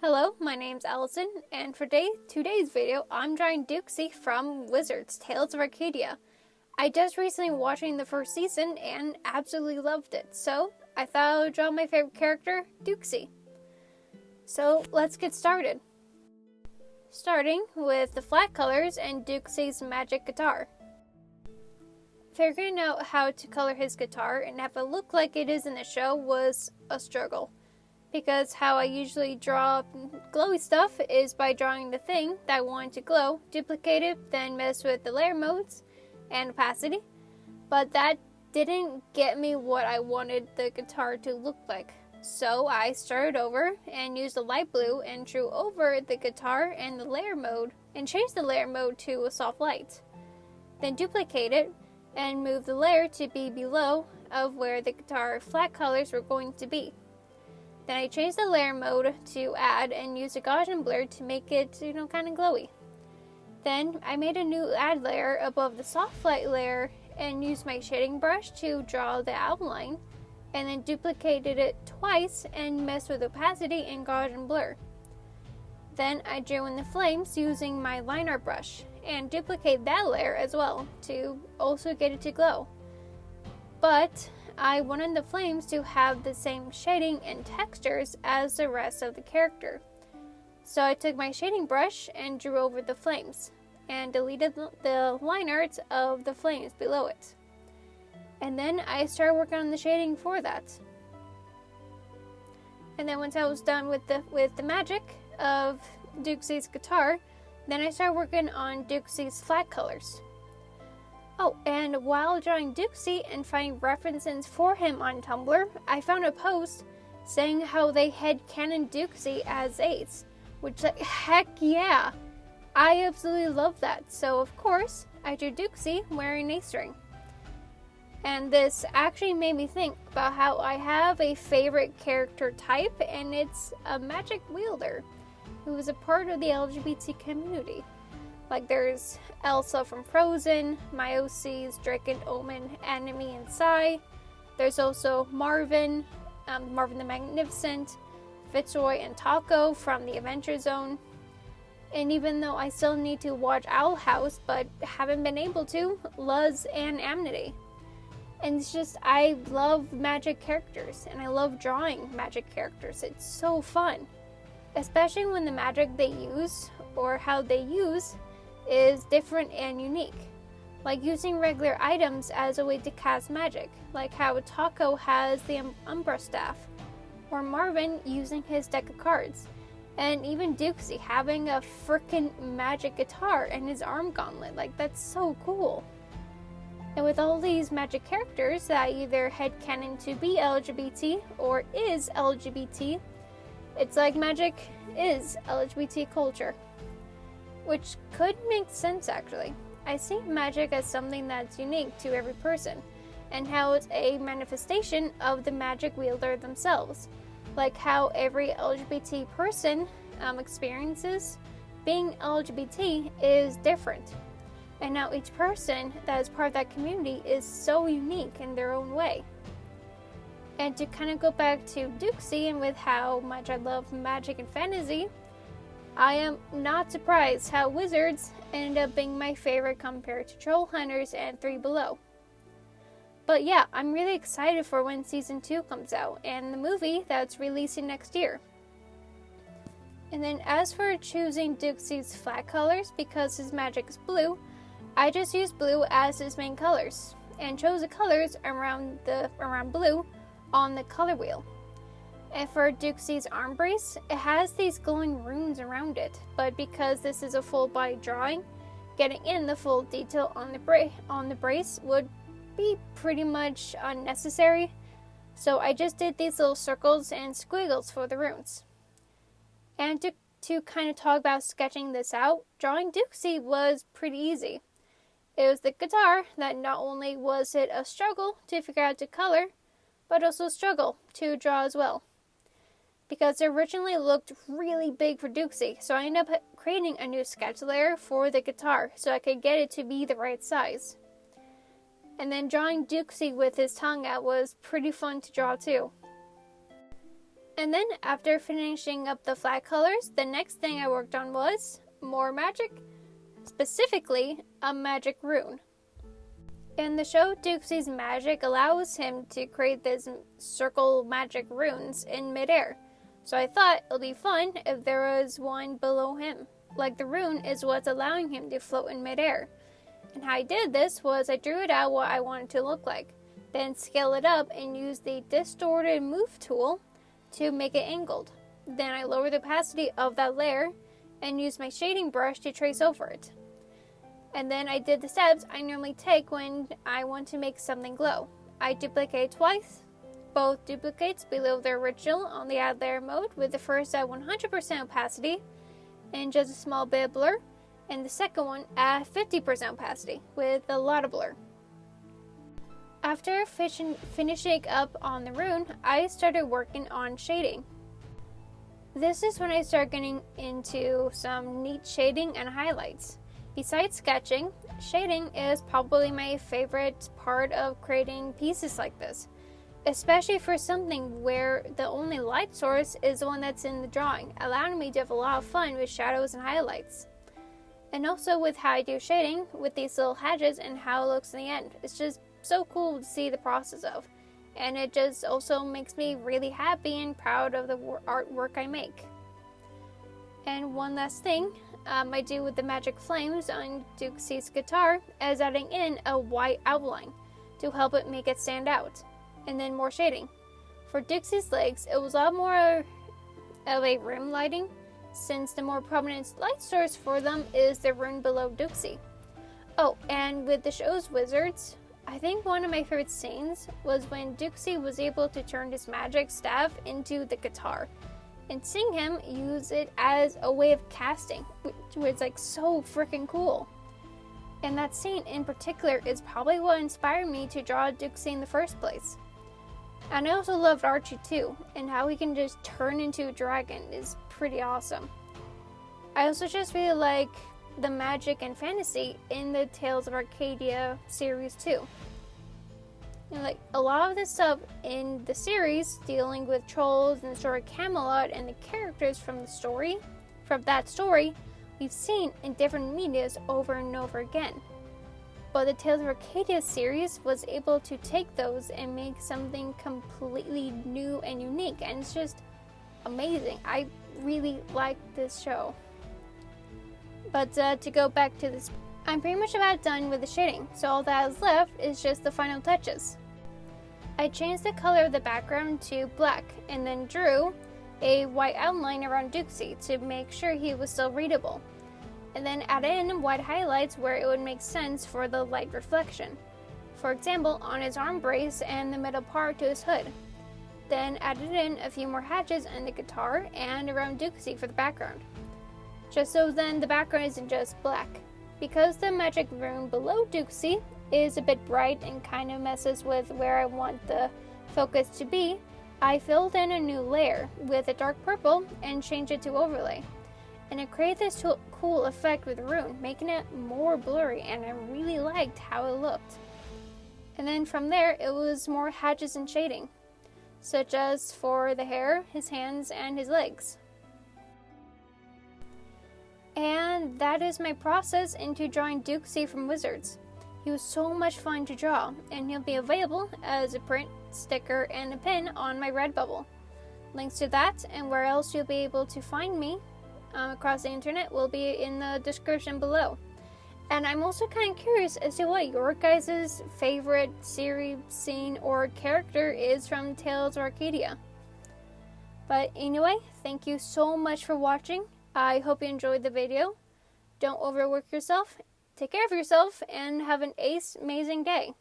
Hello, my name's Allison, and for today's video, I'm drawing Douxie from Wizards, Tales of Arcadia. I just recently watching the first season and absolutely loved it, so I thought I would draw my favorite character, Douxie. So let's get started. Starting with the flat colors and Douxie's magic guitar. Figuring out how to color his guitar and have it look like it is in the show was a struggle. Because how I usually draw glowy stuff is by drawing the thing that I want to glow, duplicate it, then mess with the layer modes and opacity. But that didn't get me what I wanted the guitar to look like. So I started over and used the light blue and drew over the guitar and the layer mode and changed the layer mode to a soft light. Then duplicate it and move the layer to be below of where the guitar flat colors were going to be. Then I changed the layer mode to add and used a Gaussian blur to make it, kind of glowy. Then I made a new add layer above the soft light layer and used my shading brush to draw the outline, and then duplicated it twice and messed with opacity and Gaussian blur. Then I drew in the flames using my line art brush and duplicate that layer as well to also get it to glow. But I wanted the flames to have the same shading and textures as the rest of the character. So I took my shading brush and drew over the flames and deleted the line art of the flames below it. And then I started working on the shading for that. And then once I was done with the magic of Douxie's guitar, then I started working on Douxie's flat colors. Oh, and while drawing Douxie and finding references for him on Tumblr, I found a post saying how they headcanon Douxie as Ace, which, heck yeah! I absolutely love that. So, of course, I drew Douxie wearing an ace ring. And this actually made me think about how I have a favorite character type, and it's a magic wielder who is a part of the LGBT community. Like there's Elsa from Frozen, Myosi's, Drake and Omen, Enemy and Sai. There's also Marvin, Marvin the Magnificent, Fitzroy and Taco from the Adventure Zone. And even though I still need to watch Owl House, but haven't been able to, Luz and Amity. And it's just, I love magic characters, and I love drawing magic characters. It's so fun. Especially when the magic they use, or how they use, is different and unique. Like using regular items as a way to cast magic, like how Taco has the Umbra Staff, or Marvin using his deck of cards, and even Douxie having a frickin' magic guitar and his arm gauntlet. Like, that's so cool. And with all these magic characters that either headcanon to be LGBT or is LGBT, it's like magic is LGBT culture. Which could make sense actually. I see magic as something that's unique to every person, and how it's a manifestation of the magic wielder themselves. Like how every LGBT person experiences being LGBT is different. And now each person that is part of that community is so unique in their own way. And to kind of go back to Douxie and with how much I love magic and fantasy, I am not surprised how Wizards ended up being my favorite compared to Troll Hunters and Three Below. But yeah, I'm really excited for when Season 2 comes out and the movie that's releasing next year. And then as for choosing Douxie's flat colors, because his magic is blue, I just used blue as his main colors and chose the colors around blue on the color wheel. And for Douxie's arm brace, it has these glowing runes around it, but because this is a full body drawing, getting in the full detail on the brace would be pretty much unnecessary, so I just did these little circles and squiggles for the runes. And to kind of talk about sketching this out, drawing Douxie was pretty easy. It was the guitar that not only was it a struggle to figure out the color, but also a struggle to draw as well. Because it originally looked really big for Douxie, so I ended up creating a new sketch layer for the guitar so I could get it to be the right size. And then drawing Douxie with his tongue out was pretty fun to draw too. And then after finishing up the flat colors, the next thing I worked on was more magic, specifically a magic rune. In the show, Douxie's magic allows him to create these circle magic runes in midair. So I thought it'll be fun if there was one below him. Like the rune is what's allowing him to float in midair. And how I did this was I drew it out what I wanted to look like, then scale it up and use the distorted move tool to make it angled. Then I lower the opacity of that layer and use my shading brush to trace over it. And then I did the steps I normally take when I want to make something glow. I duplicate twice, both duplicates below the original on the add layer mode, with the first at 100% opacity and just a small bit of blur, and the second one at 50% opacity with a lot of blur. After finishing up on the rune, I started working on shading. This is when I start getting into some neat shading and highlights. Besides sketching, shading is probably my favorite part of creating pieces like this, especially for something where the only light source is the one that's in the drawing, allowing me to have a lot of fun with shadows and highlights. And also with how I do shading with these little hedges and how it looks in the end. It's just so cool to see the process of, and it just also makes me really happy and proud of the artwork I make. And one last thing I do with the magic flames on Douxie's guitar is adding in a white outline to help it make it stand out, and then more shading. For Douxie's legs, it was a lot more of a rim lighting, since the more prominent light source for them is the rune below Douxie. Oh, and with the show's wizards, I think one of my favorite scenes was when Douxie was able to turn his magic staff into the guitar, and seeing him use it as a way of casting, which was like so freaking cool. And that scene in particular is probably what inspired me to draw Douxie in the first place. And I also loved Archie too, and how he can just turn into a dragon is pretty awesome. I also just really like the magic and fantasy in the Tales of Arcadia series too. And like a lot of the stuff in the series dealing with trolls and the story of Camelot and the characters from that story, we've seen in different medias over and over again. But the Tales of Arcadia series was able to take those and make something completely new and unique, and it's just amazing. I really like this show. But to go back to this, I'm pretty much about done with the shading, so all that is left is just the final touches. I changed the color of the background to black and then drew a white outline around Douxie to make sure he was still readable, and then add in white highlights where it would make sense for the light reflection. For example, on his arm brace and the middle part to his hood. Then added in a few more hatches in the guitar and around Douxie for the background, just so then the background isn't just black. Because the magic rune below Douxie is a bit bright and kind of messes with where I want the focus to be, I filled in a new layer with a dark purple and changed it to overlay. And it created this cool effect with Rune, making it more blurry, and I really liked how it looked. And then from there, it was more hatches and shading, such as for the hair, his hands, and his legs. And that is my process into drawing Douxie from Wizards. He was so much fun to draw, and he'll be available as a print, sticker, and a pin on my Redbubble. Links to that and where else you'll be able to find me across the internet will be in the description below. And I'm also kind of curious as to what your guys' favorite series, scene, or character is from Tales of Arcadia. But anyway, thank you so much for watching. I hope you enjoyed the video. Don't overwork yourself, take care of yourself, and have an amazing day.